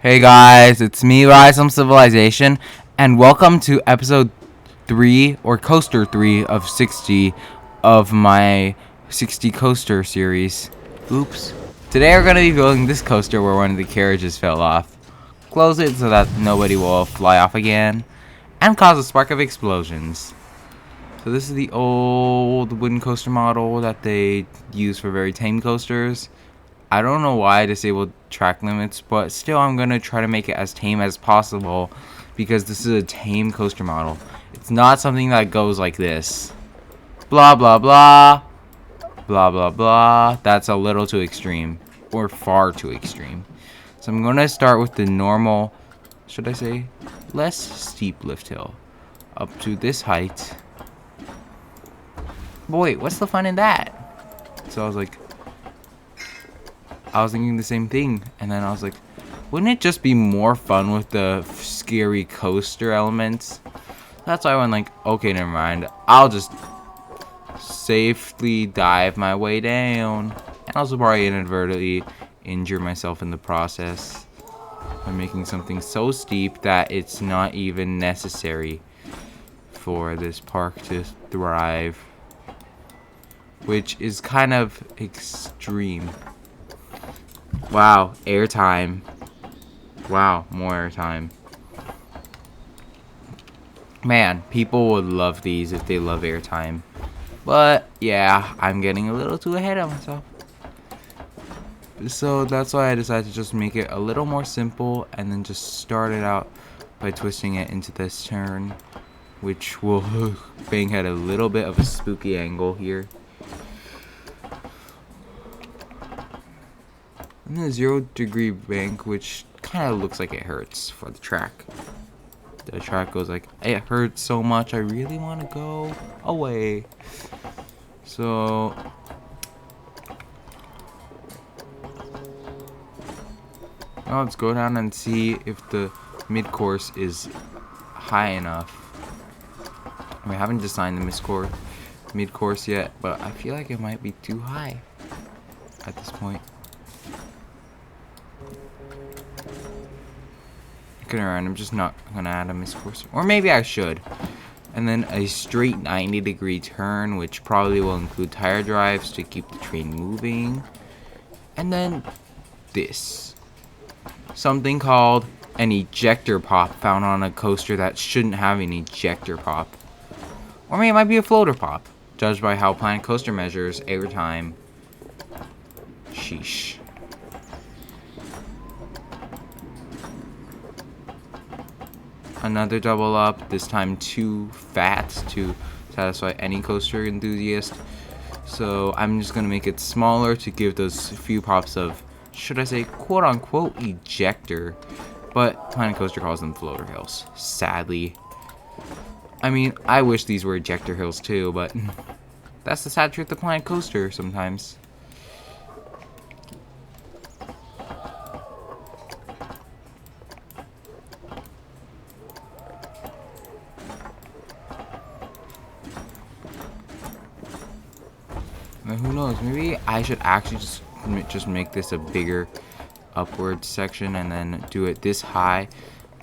Hey guys, it's me, Rise from Civilization, and welcome to episode 3 or coaster 3 of 60 of my 60 coaster series. Oops. Today we're going to be building this coaster where one of the carriages fell off. Close it so that nobody will fly off again and cause a spark of explosions. So this is the old wooden coaster model that they use for very tame coasters. I don't know why I disabled track limits, but still I'm going to try to make it as tame as possible because this is a tame coaster model. It's not something that goes like this. Blah, blah, blah. Blah, blah, blah. That's a little too extreme, or far too extreme. So I'm going to start with the normal, should I say, less steep lift hill. Up to this height. But wait, what's the fun in that? So I was thinking the same thing, and then I was like, wouldn't it just be more fun with the scary coaster elements? That's why I went like, okay, never mind. I'll just safely dive my way down, and also probably inadvertently injure myself in the process by making something so steep that it's not even necessary for this park to thrive, which is kind of extreme. Wow, airtime. Wow, more airtime. Man, people would love these if they love airtime. But, yeah, I'm getting a little too ahead of myself. So that's why I decided to just make it a little more simple and then just start it out by twisting it into this turn, which will bang at a little bit of a spooky angle here. And then a 0-degree bank, which kind of looks like it hurts for the track. The track goes like, it hurts so much, I really want to go away. So now let's go down and see if the mid-course is high enough. We haven't designed the mid-course yet, but I feel like it might be too high at this point. Around, I'm just not gonna add a miscourse, or maybe I should. And then a straight 90-degree turn, which probably will include tire drives to keep the train moving. And then this, something called an ejector pop, found on a coaster that shouldn't have an ejector pop, or maybe it might be a floater pop, judged by how Planet Coaster measures airtime. Sheesh. Another double up, this time too fat to satisfy any coaster enthusiast. So I'm just going to make it smaller to give those few pops of, should I say, quote-unquote ejector. But Planet Coaster calls them floater hills, sadly. I mean, I wish these were ejector hills too, but that's the sad truth of Planet Coaster sometimes. Who knows, maybe I should actually just make this a bigger upward section and then do it this high,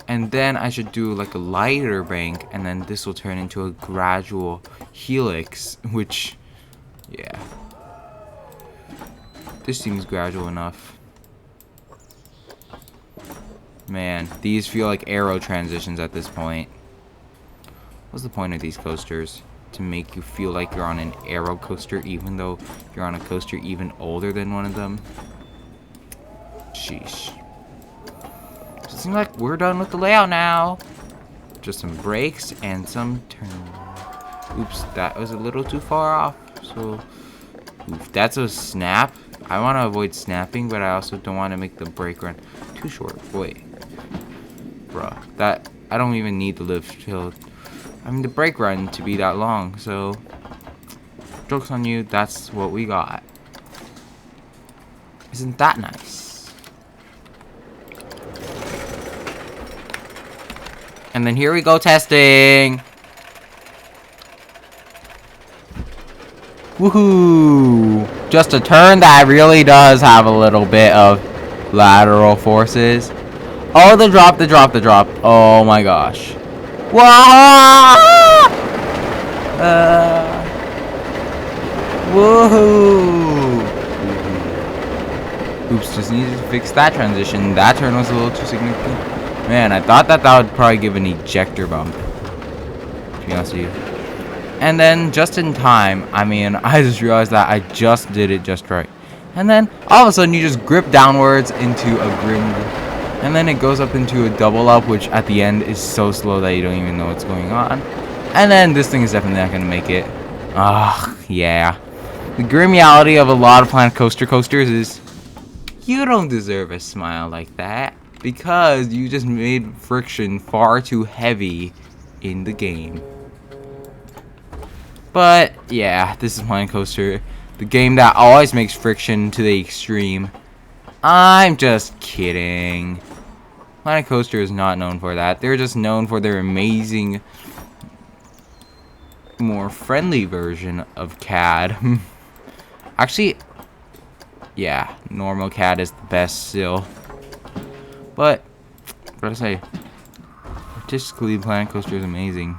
and then I should do like a lighter bank, and then this will turn into a gradual helix, which, yeah, this seems gradual enough. Man, these feel like aero transitions at this point. What's the point of these coasters? To make you feel like you're on an aero coaster even though you're on a coaster even older than one of them. Sheesh. So it seems like we're done with the layout now. Just some brakes and some turn. Oops, that was a little too far off. So, oof, that's a snap. I want to avoid snapping, but I also don't want to make the brake run too short. Wait. Bruh, that, I don't even need the lift hill. I mean, the brake run to be that long, so joke's on you, that's what we got. Isn't that nice? And then here we go, testing. Woohoo! Just a turn that really does have a little bit of lateral forces. Oh, the drop, the drop, the drop. Oh my gosh. Whoa! Woohoo! Oops, just needed to fix that transition. That turn was a little too significant. Man, I thought that would probably give an ejector bump, to be honest with you. And then, just in time, I mean, I just realized that I just did it just right. And then, all of a sudden, you just grip downwards into a grim, and then it goes up into a double up, which at the end is so slow that you don't even know what's going on. And then, this thing is definitely not going to make it. Ah, yeah. The grim reality of a lot of Planet Coaster coasters is, you don't deserve a smile like that, because you just made friction far too heavy in the game. But, yeah, this is Planet Coaster, the game that always makes friction to the extreme. I'm just kidding. Planet Coaster is not known for that. They're just known for their amazing, more friendly version of CAD. Actually, yeah, normal CAD is the best still. But, what do I say? Artistically, Planet Coaster is amazing.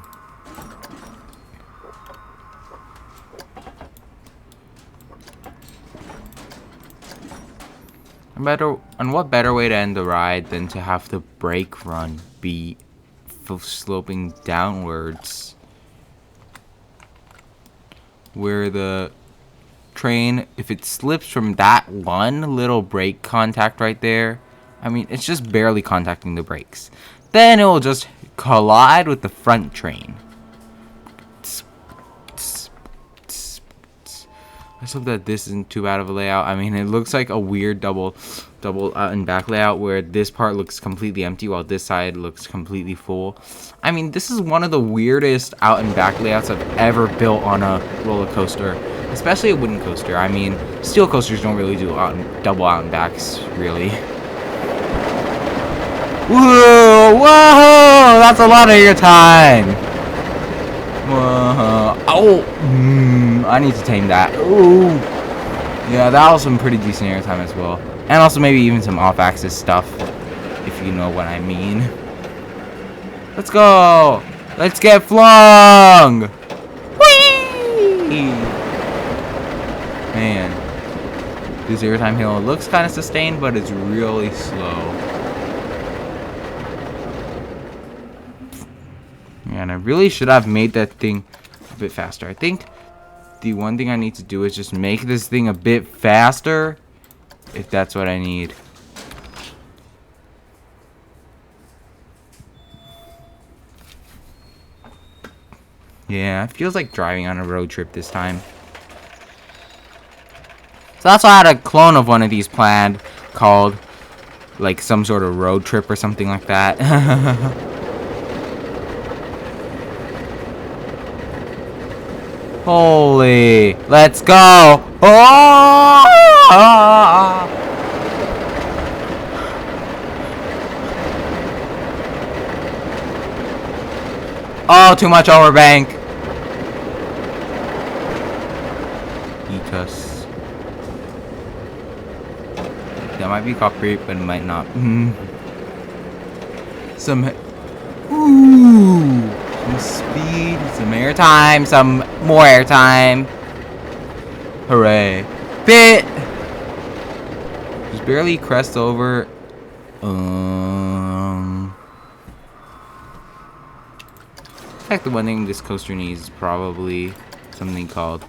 And what better way to end the ride than to have the brake run be sloping downwards, where the train, if it slips from that one little brake contact right there, I mean, it's just barely contacting the brakes, then it will just collide with the front train. Let's hope that this isn't too bad of a layout. I mean, it looks like a weird double out and back layout where this part looks completely empty while this side looks completely full. I mean, this is one of the weirdest out and back layouts I've ever built on a roller coaster, especially a wooden coaster. I mean, steel coasters don't really do double out and backs, really. Whoa, whoa, that's a lot of your time. Oh, I need to tame that. Ooh, yeah, that was some pretty decent airtime as well, and also maybe even some off-axis stuff, if you know what I mean. Let's go. Let's get flung. Whee! Man, this airtime hill looks kind of sustained, but it's really slow. And I really should have made that thing a bit faster. I think the one thing I need to do is just make this thing a bit faster, if that's what I need. Yeah, it feels like driving on a road trip this time. So that's why I had a clone of one of these planned, called like some sort of road trip or something like that. Holy, let's go. Oh! Oh, too much overbank. Eat us. That might be copyright, but it might not. Some speed, some airtime, some more airtime. Hooray. Bit! Just barely crest over. In fact, the one thing this coaster needs is probably something called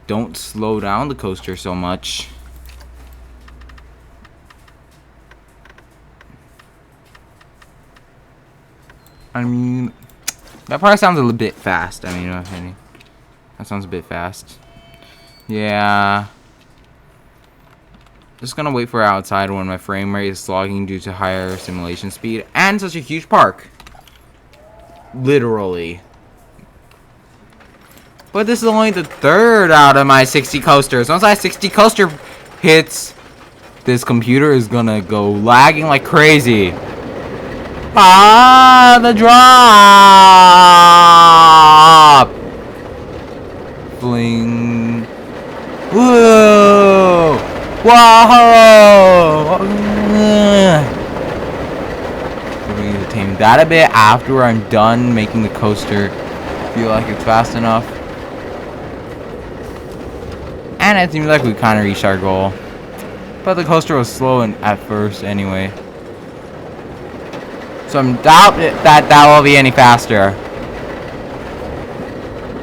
don't slow down the coaster so much. I mean, that probably sounds a little bit fast. I mean, that sounds a bit fast. Yeah. Just gonna wait for outside when my frame rate is slogging due to higher simulation speed and such a huge park. Literally. But this is only the third out of my 60 coasters. Once my 60 coaster hits, this computer is gonna go lagging like crazy. Ah, the drop! Fling. Whoa! Whoa! we need to tame that a bit after I'm done making the coaster feel like it's fast enough. And it seems like we kind of reached our goal. But the coaster was slow at first anyway. So I'm doubt that will be any faster.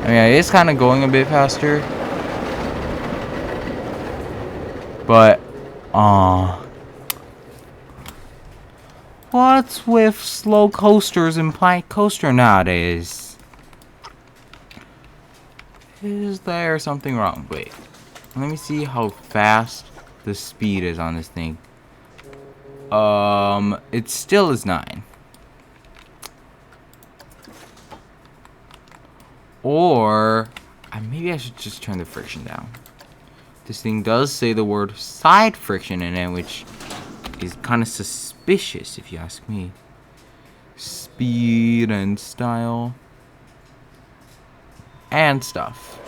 I mean, it is kind of going a bit faster. But, what's with slow coasters and plank coaster nowadays? Is there something wrong? Wait, let me see how fast the speed is on this thing. It still is 9. Or, maybe I should just turn the friction down. This thing does say the word side friction in it, which is kind of suspicious if you ask me. Speed and style. And stuff.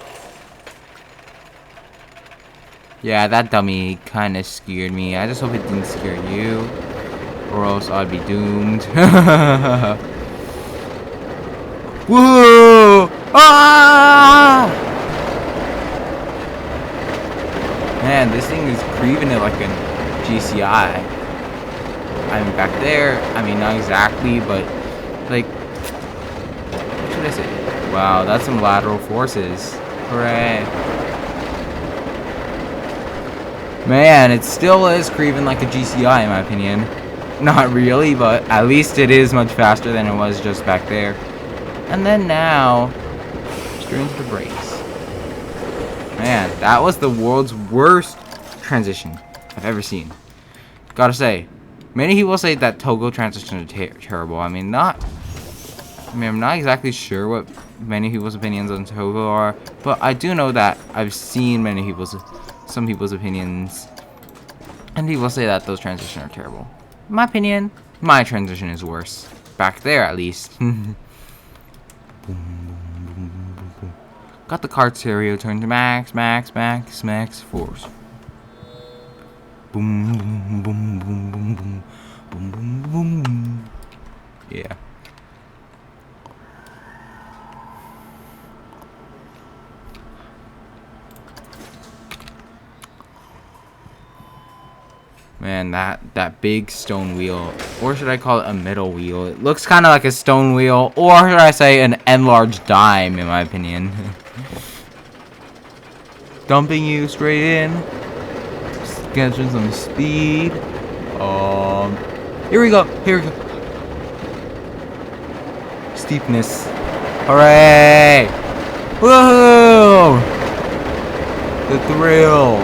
Yeah, that dummy kind of scared me. I just hope it didn't scare you. Or else I'd be doomed. Whoa! Ah! Man, this thing is creeping it like a GCI. I mean, back there, I mean, not exactly, but, like, what should I say? Wow, that's some lateral forces. Hooray. Man, it still is creeping like a GCI, in my opinion. Not really, but at least it is much faster than it was just back there. And then now, straight into the brakes. Man, that was the world's worst transition I've ever seen. Gotta say, many people say that Togo transitions are terrible. I'm not exactly sure what many people's opinions on Togo are, but I do know that I've seen some people's opinions, and people say that those transitions are terrible. In my opinion, my transition is worse. Back there, at least. Got the cart stereo turned to max force. Boom, boom, boom, boom, boom, boom, boom, boom, boom, boom. Yeah. Man, that big stone wheel, or should I call it a metal wheel? It looks kind of like a stone wheel, or should I say an enlarged dime, in my opinion. Dumping you straight in. Getting some speed. Here we go. Steepness. Hooray! Woohoo! The thrill.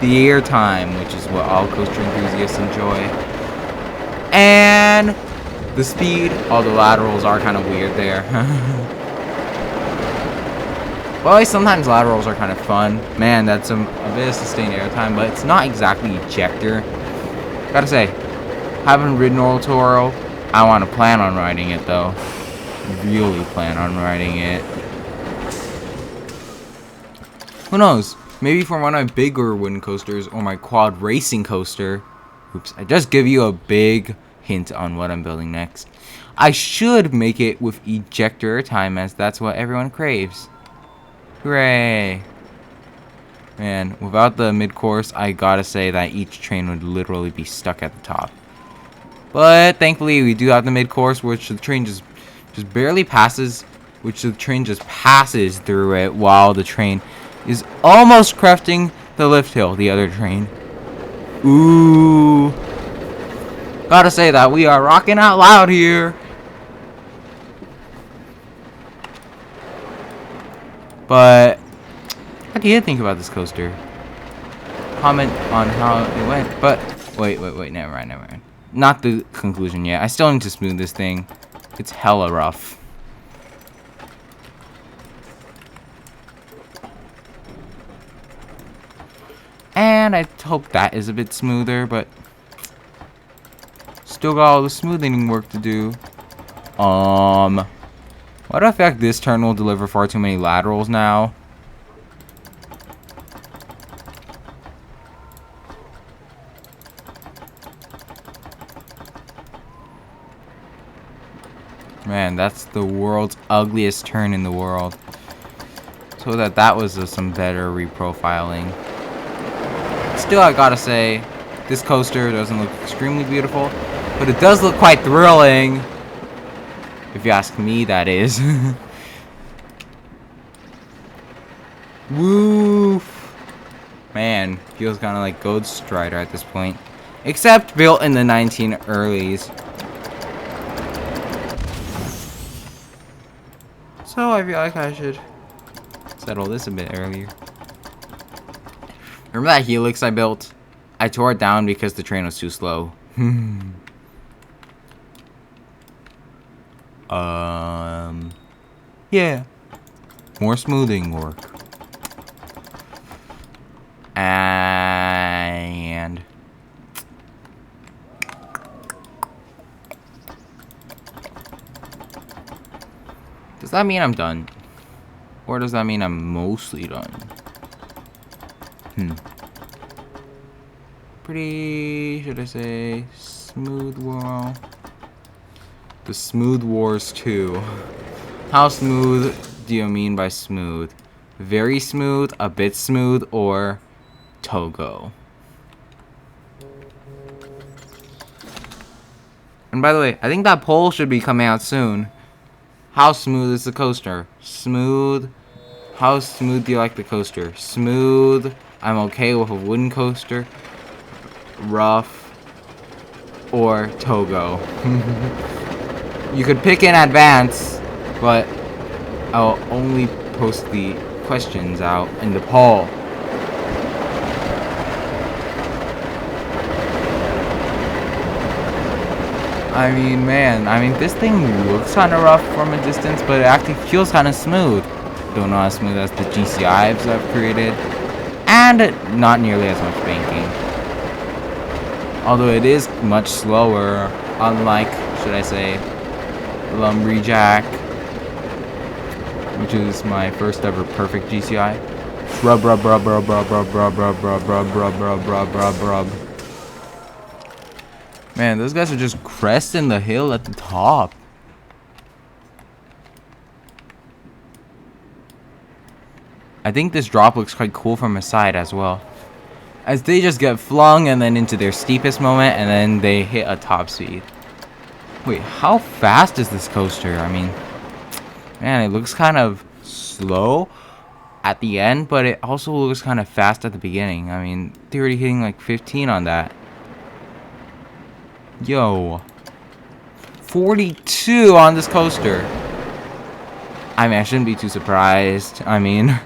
The airtime, which is what all coaster enthusiasts enjoy. And the speed. All the laterals are kind of weird there. Well, sometimes laterals are kind of fun. Man, that's a bit of sustained airtime, but it's not exactly ejector. Gotta say, haven't ridden Oro Toro. I want to plan on riding it, though. Really plan on riding it. Who knows? Maybe for one of my bigger wooden coasters or my quad racing coaster. Oops, I just give you a big hint on what I'm building next. I should make it with ejector time, as that's what everyone craves. Hooray! Man, without the mid-course, I gotta say that each train would literally be stuck at the top. But thankfully, we do have the mid-course, which the train just barely passes, which the train just passes through it while the train is almost cresting the lift hill, the other train. Ooh. Gotta say that we are rocking out loud here. But what do you think about this coaster? Comment on how it went. But wait, never mind. Not the conclusion yet. I still need to smooth this thing. It's hella rough. And I hope that is a bit smoother, but still got all the smoothing work to do. Why do I feel like this turn will deliver far too many laterals now? Man, that's the world's ugliest turn in the world. So that was some better reprofiling. Still, I gotta say, this coaster doesn't look extremely beautiful, but it does look quite thrilling. If you ask me, that is. Woof. Man, feels kind of like Ghost Strider at this point. Except built in the 1980s. So I feel like I should settle this a bit earlier. Remember that helix I built? I tore it down because the train was too slow. Yeah. More smoothing work. And does that mean I'm done? Or does that mean I'm mostly done? Pretty, should I say, smooth whirl. The Smooth Wars 2. How smooth do you mean by smooth? Very smooth, a bit smooth, or Togo? And by the way, I think that poll should be coming out soon. How smooth is the coaster? Smooth. How smooth do you like the coaster? Smooth. I'm okay with a wooden coaster. Rough. Or Togo. You could pick in advance, but I'll only post the questions out in the poll. I mean, man, this thing looks kind of rough from a distance, but it actually feels kind of smooth. Don't know how smooth as the GCIs I've created, and not nearly as much banking. Although it is much slower, unlike, should I say, Lumberjack, which is my first ever perfect GCI. Rub, rub, rub, rub, rub, rub, rub, rub, rub, rub, rub, rub, rub, rub, rub. Man, those guys are just cresting the hill at the top. I think this drop looks quite cool from a side as well, as they just get flung and then into their steepest moment, and then they hit a top speed. Wait, how fast is this coaster? I mean, man, it looks kind of slow at the end, but it also looks kind of fast at the beginning. I mean, they're already hitting like 15 on that. Yo, 42 on this coaster. I mean, I shouldn't be too surprised. I mean,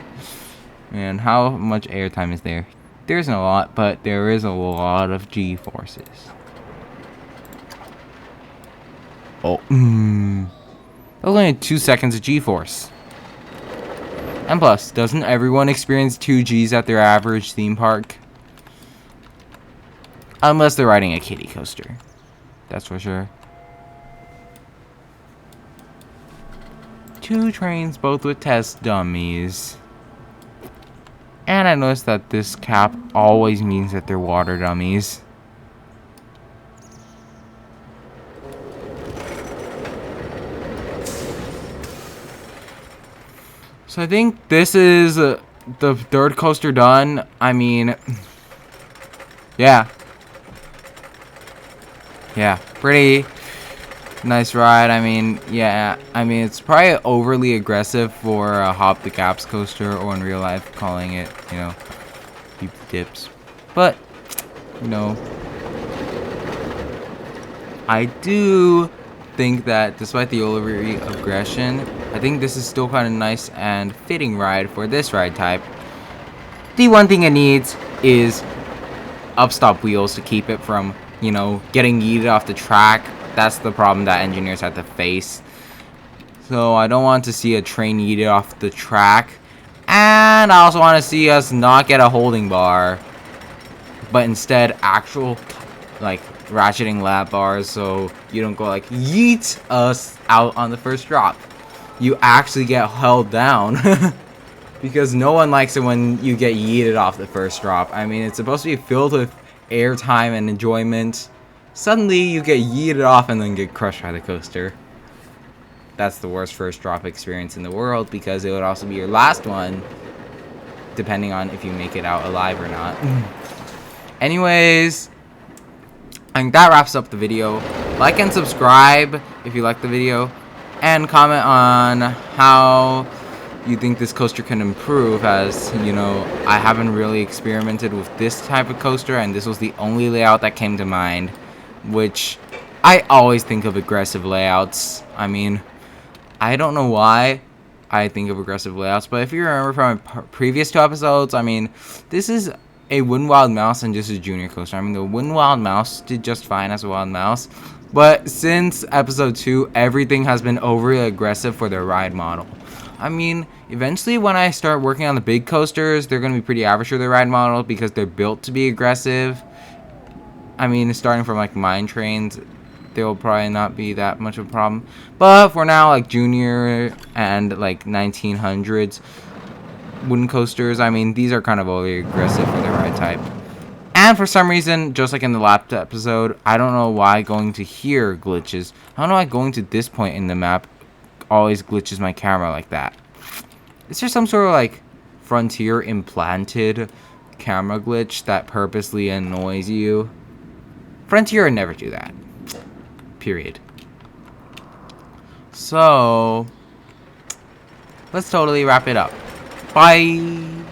man, how much airtime is there? There isn't a lot, but there is a lot of G-forces. Oh, only 2 seconds of G-force. And plus, doesn't everyone experience 2 Gs at their average theme park? Unless they're riding a kiddie coaster. That's for sure. 2 trains, both with test dummies. And I noticed that this cap always means that they're water dummies. So I think this is the 3rd coaster done. I mean, yeah. Yeah, pretty nice ride. I mean, yeah, I mean, it's probably overly aggressive for a Hop the Gaps coaster, or in real life calling it, you know, deep dips. But, you know, I do think that despite the overly aggression, I think this is still kind of nice and fitting ride for this ride type. The one thing it needs is upstop wheels to keep it from, you know, getting yeeted off the track. That's the problem that engineers have to face. So I don't want to see a train yeeted off the track. And I also want to see us not get a holding bar, but instead actual, like, ratcheting lap bars, so you don't go like yeet us out on the first drop. You actually get held down. Because no one likes it when you get yeeted off the first drop. I mean, it's supposed to be filled with airtime and enjoyment. Suddenly you get yeeted off and then get crushed by the coaster. that's the worst first drop experience in the world, because it would also be your last one, depending on if you make it out alive or not. Anyways, I think that wraps up the video. Like and subscribe if you like the video, and comment on how you think this coaster can improve, as you know, I haven't really experimented with this type of coaster, and this was the only layout that came to mind, which I always think of aggressive layouts. I mean, I don't know why I think of aggressive layouts, but if you remember from my previous 2 episodes, I mean, this is a Wooden Wild Mouse and this is Junior Coaster. I mean, the Wooden Wild Mouse did just fine as a Wild Mouse, but since episode 2, everything has been overly aggressive for their ride model. I mean, eventually when I start working on the big coasters, they're going to be pretty average for their ride model because they're built to be aggressive. I mean, starting from like mine trains, they will probably not be that much of a problem. But for now, like Junior and like 1900s wooden coasters, I mean, these are kind of overly aggressive for their ride type. And for some reason, just like in the last episode, I don't know why going to here glitches. I don't know why going to this point in the map always glitches my camera like that. Is there some sort of like Frontier implanted camera glitch that purposely annoys you? Frontier would never do that. Period. So let's totally wrap it up. Bye.